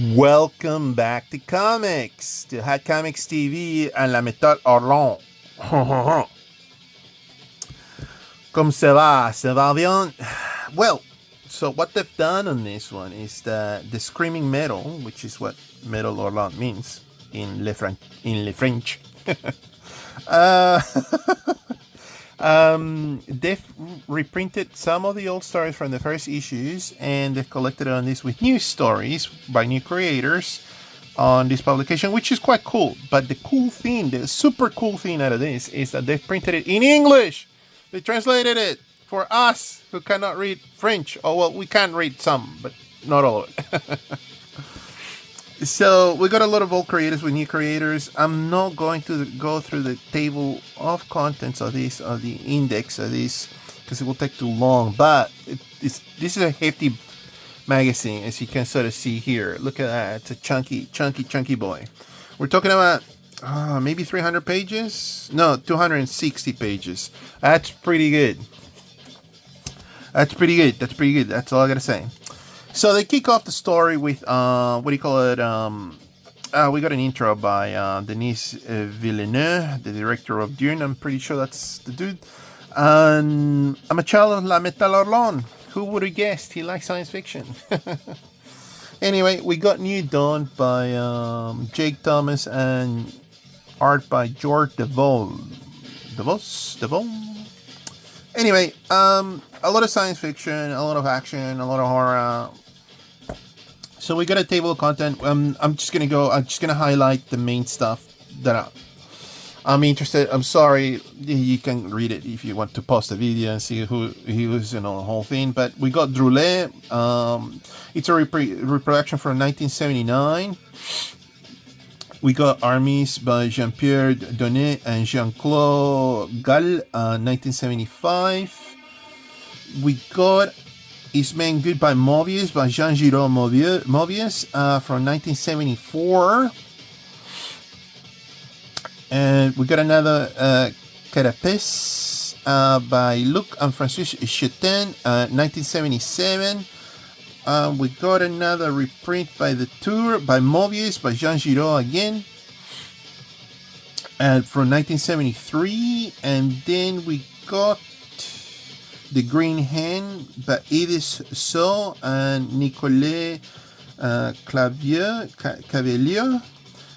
Welcome back to comics, to Hot Comics TV and la Métal Hurlant. Comme ça va? Ça va bien? Well, so what they've done on this one is the screaming metal, which is what Métal Hurlant means in le French. uh, they've reprinted some of the old stories from the first issues, and they've collected on this with new stories by new creators on this publication, which is quite cool. But the super cool thing out of this is that they've printed it in English. They translated it for us who cannot read French. Oh, well, we can read some, but not all of it. So we got a lot of old creators with new creators. I'm not going to go through the table of contents of this, or the index of this, because it will take too long. But this is a hefty magazine, as you can sort of see here. Look at that. It's a chunky boy. We're talking about maybe 300 pages? No, 260 pages. That's pretty good. That's pretty good. That's all I gotta say. So they kick off the story with what do you call it? We got an intro by Denis Villeneuve, the director of Dune. I'm pretty sure that's the dude. And I'm a child of la Métal Hurlant. Who would have guessed he likes science fiction? Anyway, we got New Dawn by Jake Thomas and art by George DeVos. Anyway, a lot of science fiction, a lot of action, a lot of horror. So we got a table of content. I'm just gonna highlight the main stuff that I'm interested. I'm sorry, you can read it if you want to pause the video and see who he was in the whole thing. But we got Druillet. It's a reproduction from 1979. We got Armies by Jean-Pierre Donnet and Jean-Claude Gall, 1975. We got Is Man Good by Meobius by Giraud Meobius from 1974. And we got another Carapace by Luc and Francis Chetin, 1977. We got another reprint by The Tour by Meobius by Jean Giraud again, and from 1973. And then we got The Green Hen by Edith So and Nicolas Cavelier,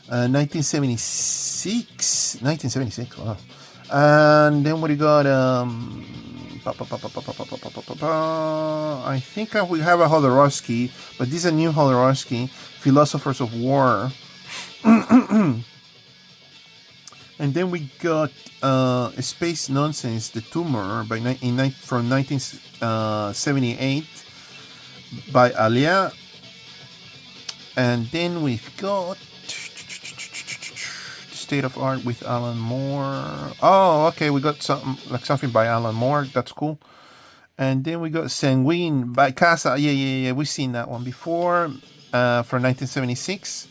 1976. Wow. And then what do you got? I think we have a Jodorowsky, but this is a new Jodorowsky, Philosophers of War. And then we got Space Nonsense, The Tumor from 1978 by Alia. And then we've got State of Art with Alan Moore. Oh, okay, we got something by Alan Moore. That's cool. And then we got Sanguine by Caza. Yeah. We've seen that one before, from 1976.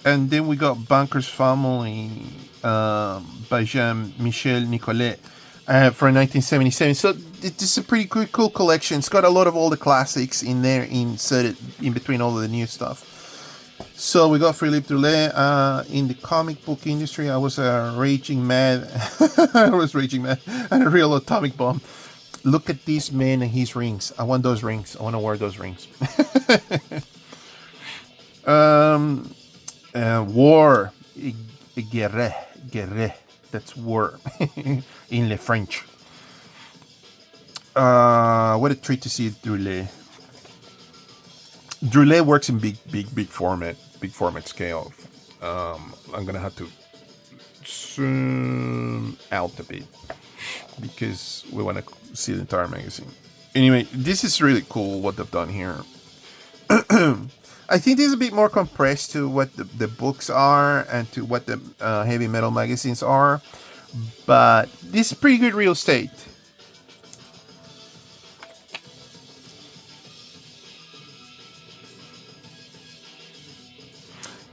And then we got Banker's Family by Jean-Michel Nicolet from 1977. So this is a pretty cool collection. It's got a lot of all the classics in there, inserted in between all of the new stuff. So we got Philippe Druillet. In the comic book industry, I was raging mad. I was raging mad and a real atomic bomb. Look at this man and his rings. I want those rings. I want to wear those rings. War. Guerre. That's war in le French. What a treat to see Druillet. Druillet works in big format scale. I'm gonna have to zoom out a bit because we want to see the entire magazine. Anyway, this is really cool what they've done here. I think this is a bit more compressed to what the books are and to what the heavy metal magazines are, but this is pretty good real estate.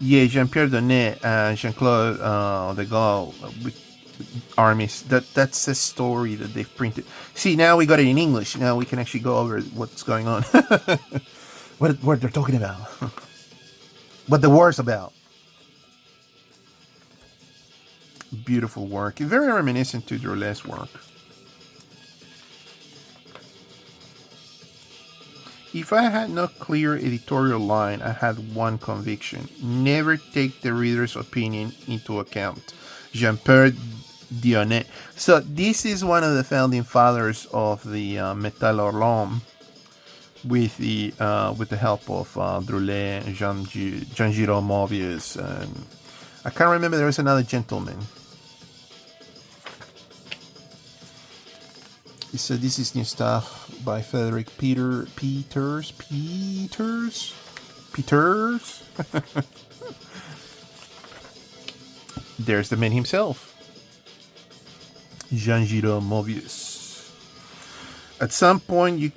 Yeah, Jean-Pierre Donnet and Jean-Claude de Gaulle armies. That's a story that they've printed. See, now we got it in English. Now we can actually go over what's going on. what they're talking about. What the war's about. Beautiful work. Very reminiscent to Druillet's work. If I had no clear editorial line, I had one conviction. Never take the reader's opinion into account. Jean-Pierre Dionnet. So this is one of the founding fathers of the Métal Hurlant, with the help of Druillet, Giraud, Meobius, and I can't remember. There was another gentleman. So this is new stuff by Frederick Peters. There's the man himself, Giraud, Meobius. At some point, you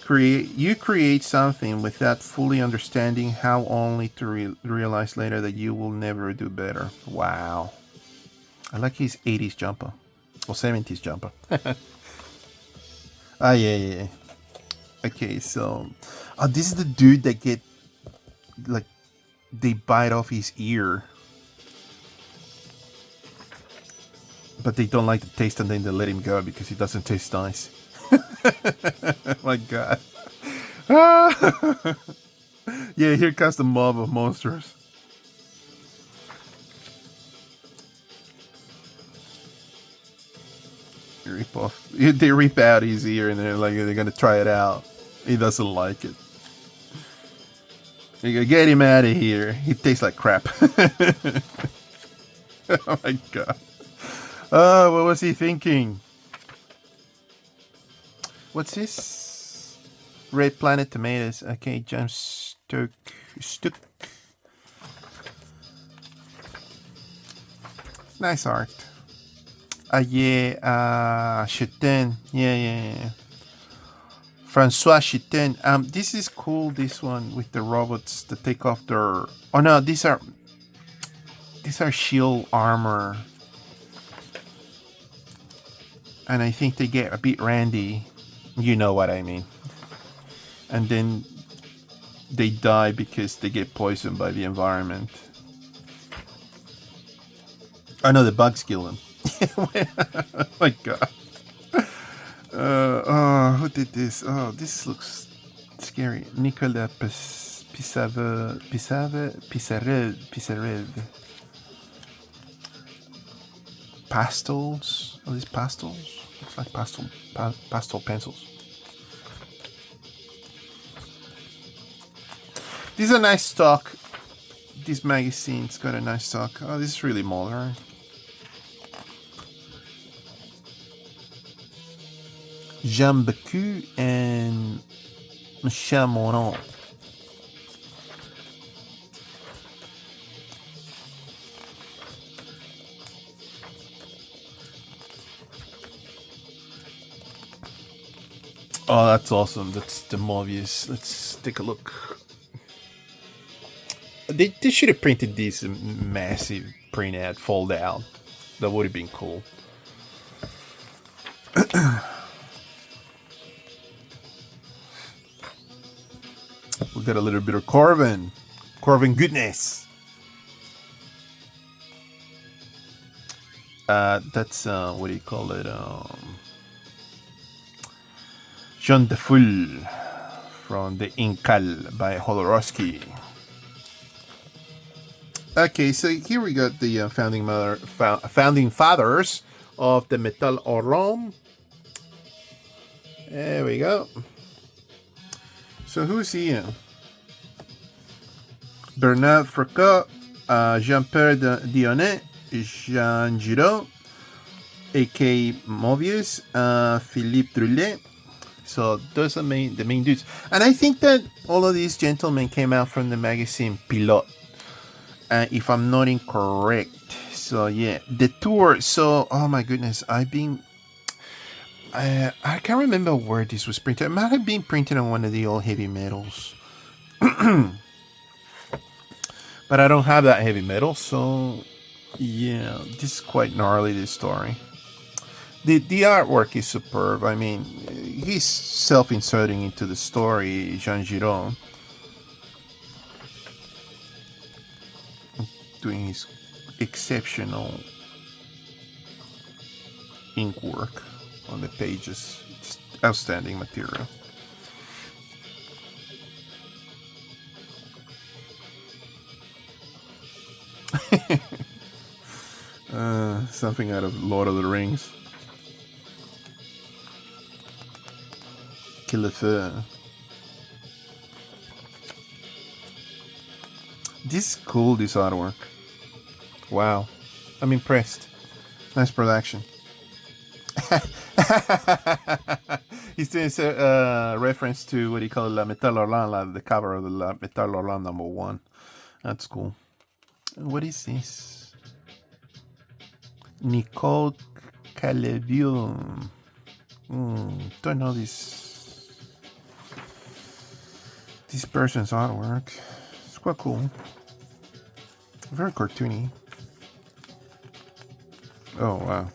create something without fully understanding how, only to realize later that you will never do better. Wow. I like his 80s jumper. Or 70s jumper. Yeah. Okay, so... this is the dude that they bite off his ear. But they don't like the taste, and then they let him go because he doesn't taste nice. My God. Yeah, here comes the mob of monsters. They rip out his ear, and they're gonna try it out. He doesn't like it. You gotta get him out of here. He tastes like crap. Oh my God. Oh, what was he thinking? What's this? Red Planet Tomatoes. Okay, James Stuck. Nice art. Chitin. Yeah. Francois Chitin. This is cool. This one with the robots that take off their. Oh no, these are shield armor, and I think they get a bit randy. You know what I mean. And then they die because they get poisoned by the environment. I know the bugs kill them. Oh my God. Who did this? Oh, this looks scary. Nicolas Pissarev. Pastels? Are these pastels? Looks like pastel pencils. This is a nice stock. This magazine's got a nice stock. Oh, this is really modern. Jean Becu and Michel Monon. Oh, that's awesome. That's the Meobius. Let's take a look. They should have printed this massive print ad fold out. That would have been cool. We got a little bit of Corvin goodness. That's what do you call it? Jean de Foule from the Incal by Jodorowsky. Okay, so here we got the founding fathers of the Métal Hurlant. There we go. So who's here? Bernard Foucault, Jean-Pierre Dionnet, Jean Giraud, A.K. Meobius, Philippe Druillet. So those are the main dudes. And I think that all of these gentlemen came out from the magazine Pilote, if I'm not incorrect. So yeah, the tour. So, oh my goodness, I can't remember where this was printed. It might have been printed on one of the old heavy metals. But I don't have that heavy metal, so yeah, this is quite gnarly, this story. The artwork is superb. I mean, he's self-inserting into the story, Jean Giraud, doing his exceptional ink work on the pages. Just outstanding material. Something out of Lord of the Rings. Kill Feu. This is cool, this artwork. Wow. I'm impressed. Nice production. He's doing a reference to what he called La Métal Hurlant, the cover of the La Métal Hurlant #1. That's cool. What is this? Nicole Caleville. Don't know this person's artwork. It's quite cool. Very cartoony. Oh, wow.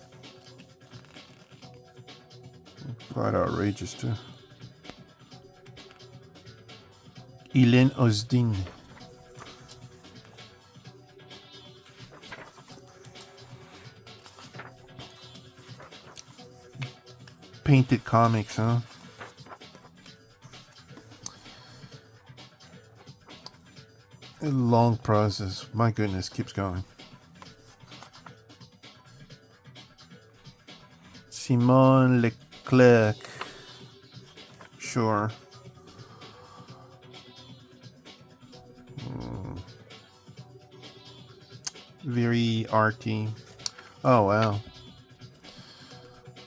Quite outrageous, too. Hélène Osdin. Painted comics, huh? A long process. My goodness, keeps going. Simone Leclerc. Sure. Very arty. Oh, wow.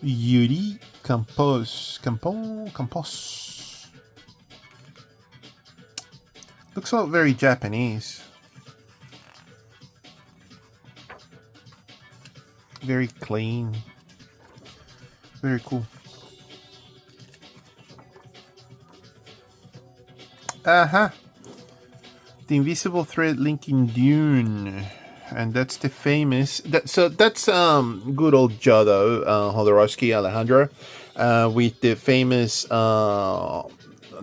Yuri Campos. Looks all very Japanese. Very clean. Very cool. Aha! The invisible thread linking Dune. And that's the famous. That's good old Jodo, Jodorowsky, Alejandro, with the famous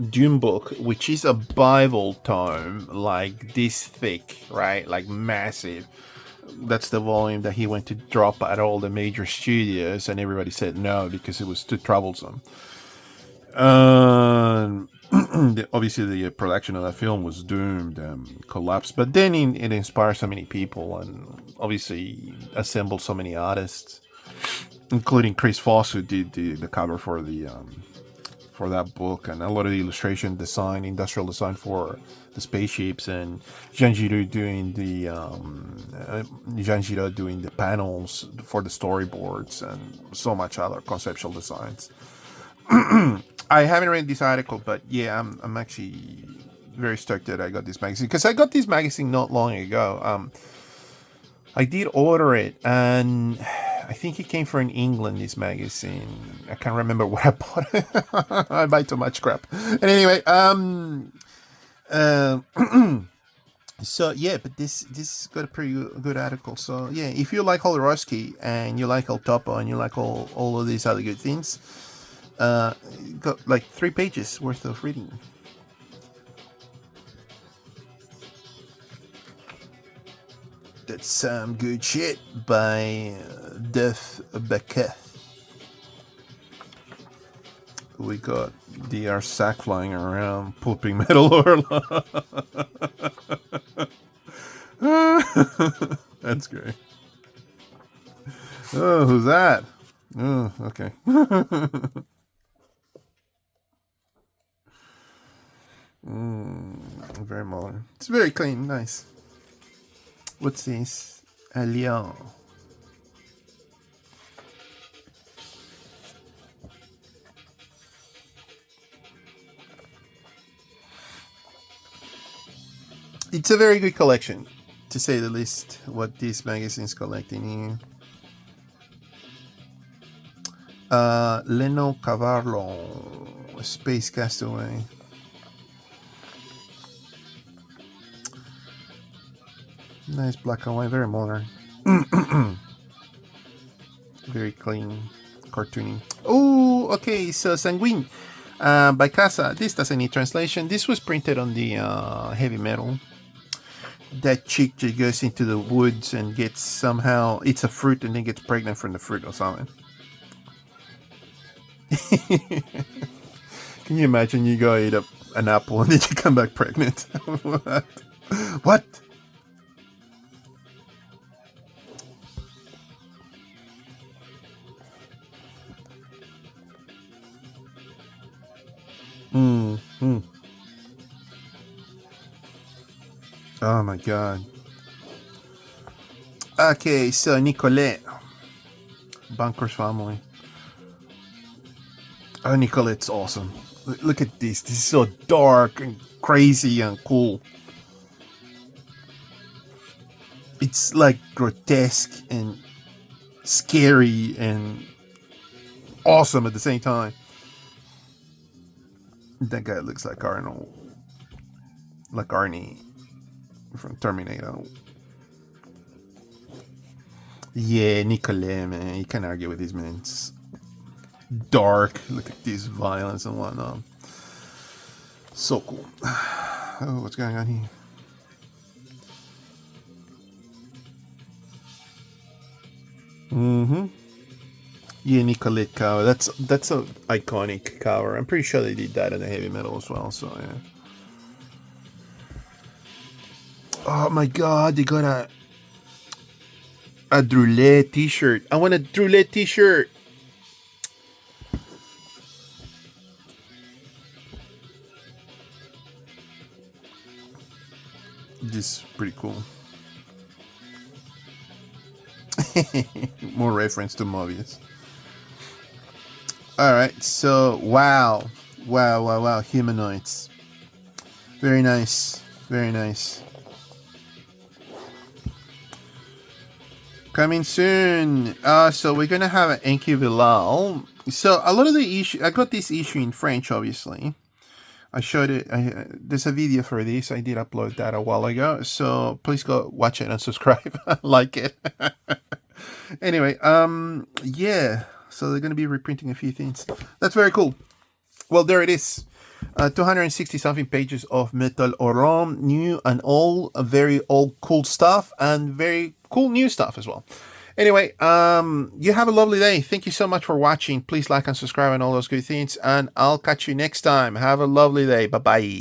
Dune book, which is a Bible tome, like this thick, right? Like massive. That's the volume that he went to drop at all the major studios, and everybody said no because it was too troublesome. Obviously, the production of that film was doomed and collapsed. But then it inspired so many people, and obviously assembled so many artists, including Chris Foss, who did the cover for that book, and a lot of the illustration design, industrial design for the spaceships, and Jean Giraud doing the panels for the storyboards, and so much other conceptual designs. I haven't read this article, but yeah, I'm actually very stoked that I got this magazine, because I got this magazine not long ago. I did order it, and I think it came from England, this magazine. I can't remember where I bought it. I buy too much crap. And anyway, so yeah, but this got a pretty good article. So yeah, if you like Jodorowsky and you like El Topo and you like all of these other good things, got like 3 pages worth of reading. That's some good shit by Def Beckett. We got DR Sack flying around, pooping Metal Hurlant. That's great. Oh, who's that? Oh, okay. Very modern. It's very clean, nice. What's this? A lion. It's a very good collection, to say the least, what this magazine's collecting here. Leno Cavallo, Space Castaway. Nice black and white, very modern. Very clean. cartooning. Oh, okay. So Sanguine by Caza. This doesn't need translation. This was printed on the heavy metal. That chick just goes into the woods and gets somehow eats a fruit and then gets pregnant from the fruit or something. Can you imagine you go eat an apple and then you come back pregnant? What? What? Mm. Oh my god. Okay, so Nicolette. Bunker's family. Oh, Nicolette's awesome. Look at this. This is so dark and crazy and cool. It's like grotesque and scary and awesome at the same time. That guy looks like Arnold. Like Arnie from Terminator. Yeah, Nicolette, man. You can't argue with these men. It's dark. Look at this violence and whatnot. So cool. Oh, what's going on here? Mm-hmm. Yeah, Nicolette cover. That's a iconic cover. I'm pretty sure they did that in the heavy metal as well. So yeah. Oh my god, they got a Druillet t-shirt. I want a Druillet t-shirt. This is pretty cool. More reference to Meobius. Alright, so wow, humanoids. Very nice. Coming soon. So we're gonna have an Enki Bilal. So a lot of the issue, I got this issue in French, obviously. I showed it. There's a video for this. I did upload that a while ago. So please go watch it and subscribe. Like it. Anyway, yeah. So they're going to be reprinting a few things. That's very cool. Well, there it is. 260 something pages of Métal Hurlant, new and old, very old cool stuff, and very cool new stuff as well. Anyway, you have a lovely day. Thank you so much for watching. Please like and subscribe and all those good things. And I'll catch you next time. Have a lovely day. Bye-bye.